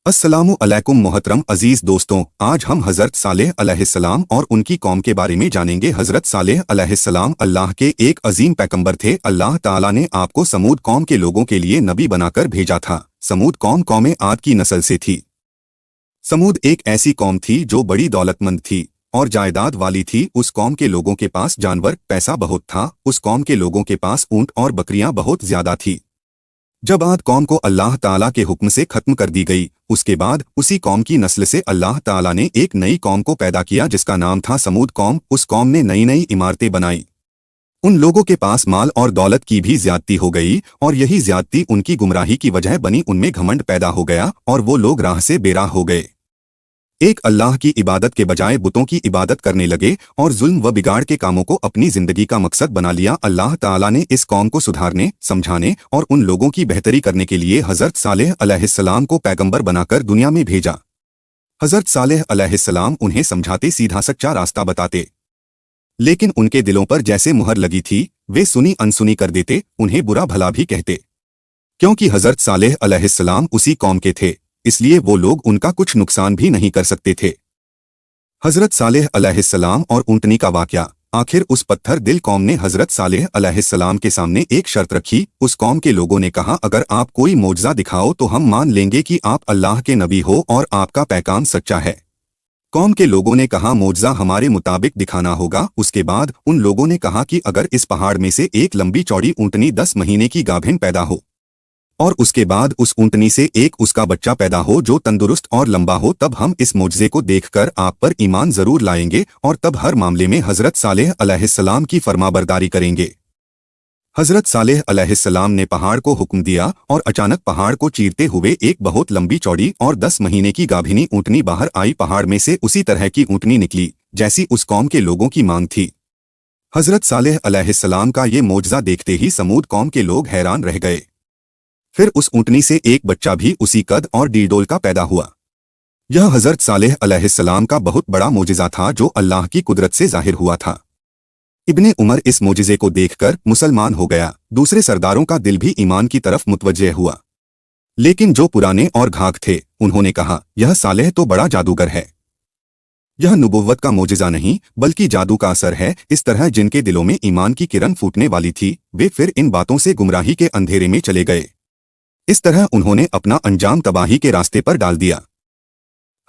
अस्सलामु अलैकुम मोहतरम अजीज दोस्तों, आज हम हज़रत सालेह अलैहिस्सलाम और उनकी कौम के बारे में जानेंगे। हज़रत सालेह अलैहिस्सलाम अल्लाह के एक अजीम पैगंबर थे। अल्लाह ताला ने आपको समूद कौम के लोगों के लिए नबी बनाकर भेजा था। समूद कौम आद की नस्ल से थी। समूद एक ऐसी कौम थी जो बड़ी दौलतमंद थी और जायदाद वाली थी। उस कौम के लोगों के पास जानवर पैसा बहुत था। उस कौम के लोगों के पास ऊंट और बकरियां बहुत ज्यादा थी। जब आद कौम को अल्लाह ताला के हुक्म से खत्म कर दी गई, उसके बाद उसी कौम की नस्ल से अल्लाह ताला ने एक नई कौम को पैदा किया जिसका नाम था समूद कौम। उस कौम ने नई नई इमारतें बनाई। उन लोगों के पास माल और दौलत की भी ज्यादती हो गई और यही ज्यादती उनकी गुमराही की वजह बनी। उनमें घमंड पैदा हो गया और वो लोग राह से बेराह हो गए। एक अल्लाह की इबादत के बजाय बुतों की इबादत करने लगे और जुल्म व बिगाड़ के कामों को अपनी जिंदगी का मकसद बना लिया। अल्लाह ताला ने इस कौम को सुधारने, समझाने और उन लोगों की बेहतरी करने के लिए हज़रत सालेह अलैहिस्सलाम को पैगंबर बनाकर दुनिया में भेजा। हज़रत सालेह अलैहिस्सलाम उन्हें समझाते, सीधा सच्चा रास्ता बताते, लेकिन उनके दिलों पर जैसे मुहर लगी थी वे सुनी अनसुनी कर देते, उन्हें बुरा भला भी कहते। क्योंकि हज़रत सालेह अलैहिस्सलाम उसी कौम के थे, इसलिए वो लोग उनका कुछ नुकसान भी नहीं कर सकते थे। हज़रत सालेह अलैहिस्सलाम और ऊंटनी का वाकया। आखिर उस पत्थर दिल कौम ने हज़रत सालेह अलैहिस्सलाम के सामने एक शर्त रखी। उस कौम के लोगों ने कहा, अगर आप कोई मोजज़ा दिखाओ तो हम मान लेंगे कि आप अल्लाह के नबी हो और आपका पैगाम सच्चा है। कौम के लोगों ने कहा, मोजज़ा हमारे मुताबिक दिखाना होगा। उसके बाद उन लोगों ने कहा कि अगर इस पहाड़ में से एक लंबी चौड़ी ऊंटनी 10 महीने की गाभिन पैदा हो और उसके बाद उस ऊंटनी से एक उसका बच्चा पैदा हो जो तंदुरुस्त और लंबा हो, तब हम इस मोजज़े को देखकर आप पर ईमान जरूर लाएंगे और तब हर मामले में हज़रत सालेह अलैहिस्सलाम की फरमाबरदारी करेंगे। हज़रत सालेह अलैहिस्सलाम ने पहाड़ को हुक्म दिया और अचानक पहाड़ को चीरते हुए एक बहुत लंबी चौड़ी और 10 महीने की गाभिनी ऊंटनी बाहर आई। पहाड़ में से उसी तरह की ऊंटनी निकली जैसी उस कौम के लोगों की मांग थी। हज़रत सालेह अलैहिस्सलाम का ये मोजज़ा देखते ही समूद कौम के लोग हैरान रह गए। फिर उस ऊंटनी से एक बच्चा भी उसी कद और डीडोल का पैदा हुआ। यह हज़रत सालेह अलैहिस्सलाम का बहुत बड़ा मोजिज़ा था जो अल्लाह की कुदरत से जाहिर हुआ था। इब्ने उमर इस मोजिज़े को देखकर मुसलमान हो गया। दूसरे सरदारों का दिल भी ईमान की तरफ मुतवज्जह हुआ, लेकिन जो पुराने और घाघ थे उन्होंने कहा, यह सालेह तो बड़ा जादूगर है। यह नबुव्वत का मोजिज़ा नहीं बल्कि जादू का असर है। इस तरह जिनके दिलों में ईमान की किरण फूटने वाली थी वे फिर इन बातों से गुमराही के अंधेरे में चले गए। इस तरह उन्होंने अपना अंजाम तबाही के रास्ते पर डाल दिया।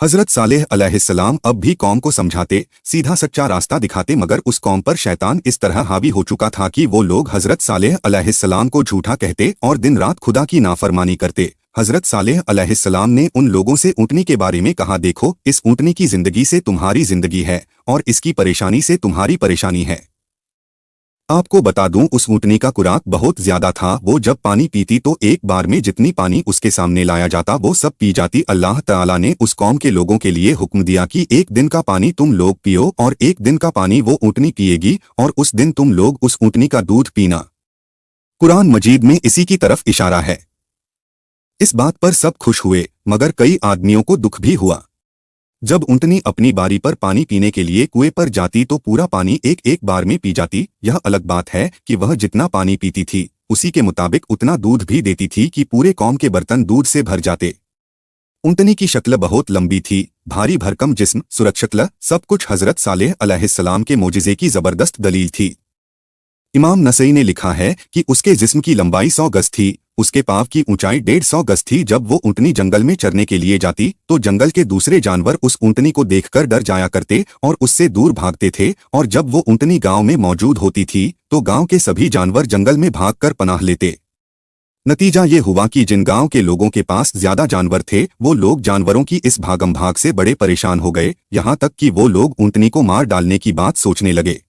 हज़रत सालेह अलैहिस्सलाम अब भी कौम को समझाते, सीधा सच्चा रास्ता दिखाते, मगर उस कौम पर शैतान इस तरह हावी हो चुका था कि वो लोग हज़रत सालेह अलैहिस्सलाम को झूठा कहते और दिन रात खुदा की नाफरमानी करते। हज़रत सालेह अलैहिस्सलाम ने उन लोगों से ऊंटनी के बारे में कहा, देखो, इस ऊंटनी की जिंदगी से तुम्हारी जिंदगी है और इसकी परेशानी से तुम्हारी परेशानी है। आपको बता दूं, उस ऊंटनी का खुराक बहुत ज्यादा था। वो जब पानी पीती तो एक बार में जितनी पानी उसके सामने लाया जाता वो सब पी जाती। अल्लाह ताला ने उस कौम के लोगों के लिए हुक्म दिया कि एक दिन का पानी तुम लोग पियो और एक दिन का पानी वो ऊंटनी पिएगी और उस दिन तुम लोग उस ऊंटनी का दूध पीना। कुरान मजीद में इसी की तरफ इशारा है। इस बात पर सब खुश हुए, मगर कई आदमियों को दुख भी हुआ। जब ऊंटनी अपनी बारी पर पानी पीने के लिए कुएं पर जाती तो पूरा पानी एक एक बार में पी जाती। यह अलग बात है कि वह जितना पानी पीती थी उसी के मुताबिक उतना दूध भी देती थी कि पूरे कौम के बर्तन दूध से भर जाते। ऊंटनी की शक्ल बहुत लंबी थी, भारी भरकम जिस्म, सुरक्षित सब कुछ हज़रत सालेह अलैहिस्सलाम के मोजिज़े की जबरदस्त दलील थी। इमाम नसई ने लिखा है कि उसके जिस्म की लंबाई 100 गज थी, उसके पाँव की ऊंचाई 150 गज थी। जब वो ऊंटनी जंगल में चरने के लिए जाती तो जंगल के दूसरे जानवर उस ऊंटनी को देखकर डर जाया करते और उससे दूर भागते थे, और जब वो ऊंटनी गांव में मौजूद होती थी तो गांव के सभी जानवर जंगल में भागकर पनाह लेते। नतीजा ये हुआ कि जिन गांव के लोगों के पास ज्यादा जानवर थे वो लोग जानवरों की इस भागम भाग से बड़े परेशान हो गए, यहाँ तक कि वो लोग ऊंटनी को मार डालने की बात सोचने लगे।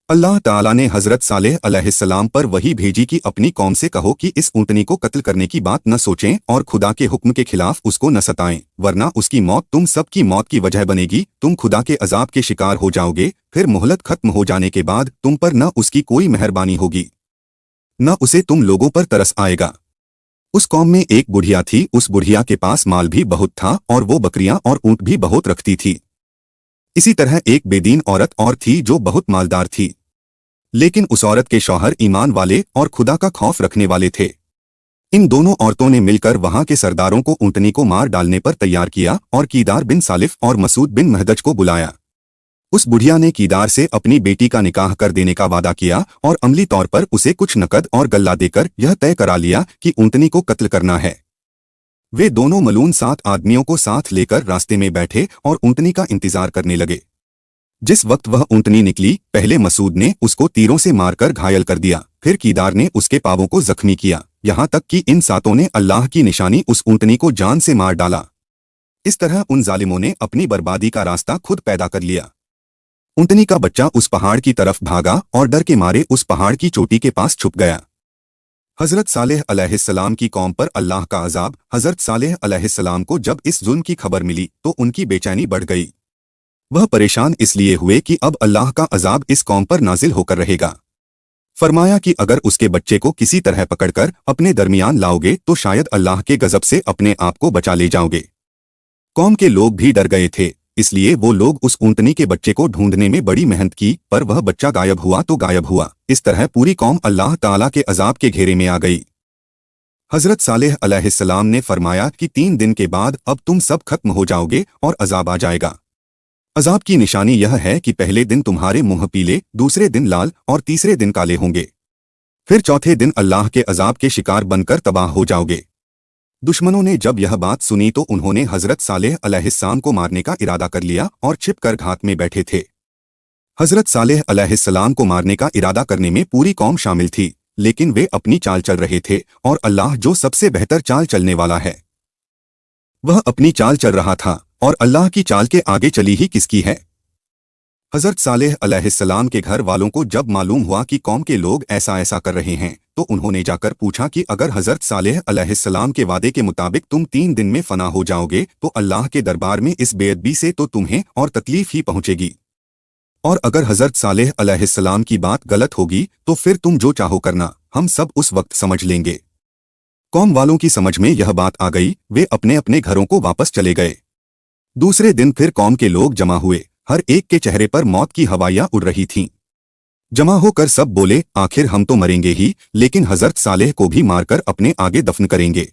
अल्लाह ताला ने हज़रत सालेह अलैहिस्सलाम पर वही भेजी कि अपनी कौम से कहो कि इस ऊंटनी को कत्ल करने की बात न सोचें और खुदा के हुक्म के खिलाफ उसको न सताएं, वरना उसकी मौत तुम सब की मौत की वजह बनेगी। तुम खुदा के अजाब के शिकार हो जाओगे। फिर मोहलत खत्म हो जाने के बाद तुम पर न उसकी कोई मेहरबानी होगी न उसे तुम लोगों पर तरस आएगा। उस कौम में एक बुढ़िया थी। उस बुढ़िया के पास माल भी बहुत था और वो बकरियां और ऊंट भी बहुत रखती थी। इसी तरह एक बेदीन औरत और थी जो बहुत मालदार थी, लेकिन उस औरत के शौहर ईमान वाले और खुदा का खौफ रखने वाले थे। इन दोनों औरतों ने मिलकर वहां के सरदारों को ऊंटनी को मार डालने पर तैयार किया और कीदार बिन सालिफ और मसूद बिन महदज को बुलाया। उस बुढ़िया ने कीदार से अपनी बेटी का निकाह कर देने का वादा किया और अमली तौर पर उसे कुछ नकद और गल्ला देकर यह तय करा लिया कि ऊंटनी को कत्ल करना है। वे दोनों मलून 7 आदमियों को साथ लेकर रास्ते में बैठे और ऊंटनी का इंतजार करने लगे। जिस वक्त वह ऊंटनी निकली, पहले मसूद ने उसको तीरों से मारकर घायल कर दिया, फिर कीदार ने उसके पांवों को जख्मी किया, यहाँ तक कि इन सातों ने अल्लाह की निशानी उस ऊंटनी को जान से मार डाला। इस तरह उन जालिमों ने अपनी बर्बादी का रास्ता खुद पैदा कर लिया। ऊंटनी का बच्चा उस पहाड़ की तरफ भागा और डर के मारे उस पहाड़ की चोटी के पास छुप गया। हजरत सालेह अलैहिस्सलाम की कौम पर अल्लाह का अजाब। हजरत सालेह अलैहिस्सलाम को जब इस जुल्म की खबर मिली तो उनकी बेचैनी बढ़ गई। वह परेशान इसलिए हुए कि अब अल्लाह का अजाब इस कौम पर नाजिल होकर रहेगा। फरमाया कि अगर उसके बच्चे को किसी तरह पकड़कर अपने दरमियान लाओगे तो शायद अल्लाह के गजब से अपने आप को बचा ले जाओगे। कौम के लोग भी डर गए थे, इसलिए वो लोग उस ऊंटनी के बच्चे को ढूंढने में बड़ी मेहनत की, पर वह बच्चा गायब हुआ तो गायब हुआ। इस तरह पूरी कौम अल्लाह ताला के अजाब के घेरे में आ गई। हजरत सालेह अलैहिस्सलाम ने फरमाया कि 3 दिन के बाद अब तुम सब खत्म हो जाओगे और अजाब आ जाएगा। अजाब की निशानी यह है कि पहले दिन तुम्हारे मुंह पीले, दूसरे दिन लाल और तीसरे दिन काले होंगे, फिर चौथे दिन अल्लाह के अजाब के शिकार बनकर तबाह हो जाओगे। दुश्मनों ने जब यह बात सुनी तो उन्होंने हजरत सालेह अलैहिस्सलाम को मारने का इरादा कर लिया और छिपकर घात में बैठे थे। हजरत सालेह अलैहिस्सलाम को मारने का इरादा करने में पूरी कौम शामिल थी, लेकिन वे अपनी चाल चल रहे थे और अल्लाह जो सबसे बेहतर चाल चलने वाला है वह अपनी चाल चल रहा था, और अल्लाह की चाल के आगे चली ही किसकी है। हजरत सालेह अलैहिस्सलाम के घर वालों को जब मालूम हुआ कि कौम के लोग ऐसा ऐसा कर रहे हैं तो उन्होंने जाकर पूछा कि अगर हजरत सालेह अलैहिस्सलाम के वादे के मुताबिक तुम 3 दिन में फना हो जाओगे तो अल्लाह के दरबार में इस बेअदबी से तो तुम्हें और तकलीफ ही पहुंचेगी, और अगर हजरत सालेह अलैहिस्सलाम की बात गलत होगी तो फिर तुम जो चाहो करना, हम सब उस वक्त समझ लेंगे। कौम वालों की समझ में यह बात आ गई, वे अपने अपने घरों को वापस चले गए। दूसरे दिन फिर कौम के लोग जमा हुए, हर एक के चेहरे पर मौत की हवाइयां उड़ रही थीं। जमा होकर सब बोले, आखिर हम तो मरेंगे ही, लेकिन हजरत सालेह को भी मारकर अपने आगे दफन करेंगे।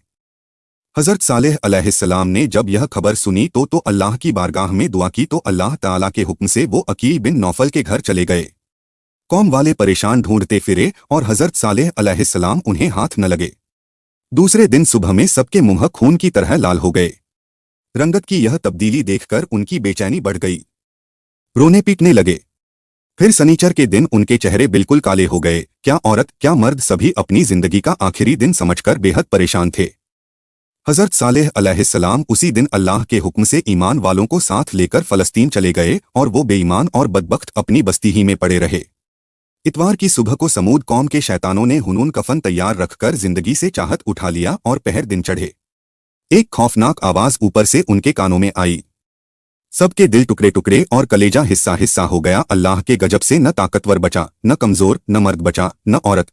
हजरत सालेह अलैहिस्सलाम ने जब यह खबर सुनी तो अल्लाह की बारगाह में दुआ की तो अल्लाह ताला के हुक्म से वो अकील बिन नौफल के घर चले गए। कौम वाले परेशान ढूंढते फिरे और हजरत सालेह अलैहिस्सलाम उन्हें हाथ न लगे। दूसरे दिन सुबह में सबके मुंह खून की तरह लाल हो गए। रंगत की यह तब्दीली देखकर उनकी बेचैनी बढ़ गई, रोने पीटने लगे। फिर सनीचर के दिन उनके चेहरे बिल्कुल काले हो गए। क्या औरत क्या मर्द, सभी अपनी जिंदगी का आखिरी दिन समझकर बेहद परेशान थे। हजरत सालेह अलैहिस्सलाम उसी दिन अल्लाह के हुक्म से ईमान वालों को साथ लेकर फलस्तीन चले गए और वो बेईमान और बदबख्त अपनी बस्ती ही में पड़े रहे। इतवार की सुबह को समूद कौम के शैतानों ने हुनून कफन तैयार रखकर जिंदगी से चाहत उठा लिया और पहर दिन चढ़े। एक खौफनाक आवाज ऊपर से उनके कानों में आई। सबके दिल टुकड़े टुकड़े और कलेजा हिस्सा हिस्सा हो गया। अल्लाह के गजब से न ताकतवर बचा, न कमजोर, न मर्द बचा, न औरत।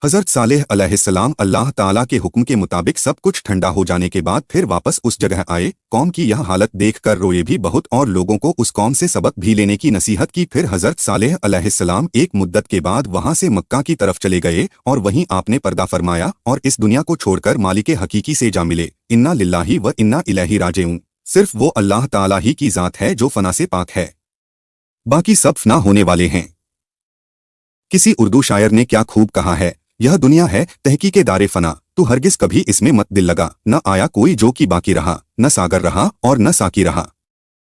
हजरत सालेह अलैहिस्सलाम अल्लाह ताला के हुक्म के मुताबिक सब कुछ ठंडा हो जाने के बाद फिर वापस उस जगह आए। कौम की यह हालत देखकर रोए भी बहुत और लोगों को उस कौम से सबक भी लेने की नसीहत की। फिर हजरत सालेह अलैहिस्सलाम एक मुद्दत के बाद वहां से मक्का की तरफ चले गए और वहीं आपने पर्दा फरमाया और इस दुनिया को छोड़कर मालिके हकीकी से जा मिले। इन्ना लिल्लाही व इन्ना इलैहि राजिऊन। सिर्फ वो अल्लाह ताला ही की जात है जो फना से पाक है, बाकी सब फना होने वाले हैं। किसी उर्दू शायर ने क्या खूब कहा है, यह दुनिया है तहकीके दारे फना, तू हरगिज कभी इसमें मत दिल लगा। न आया कोई जो कि बाकी रहा, न सागर रहा और न साकी रहा।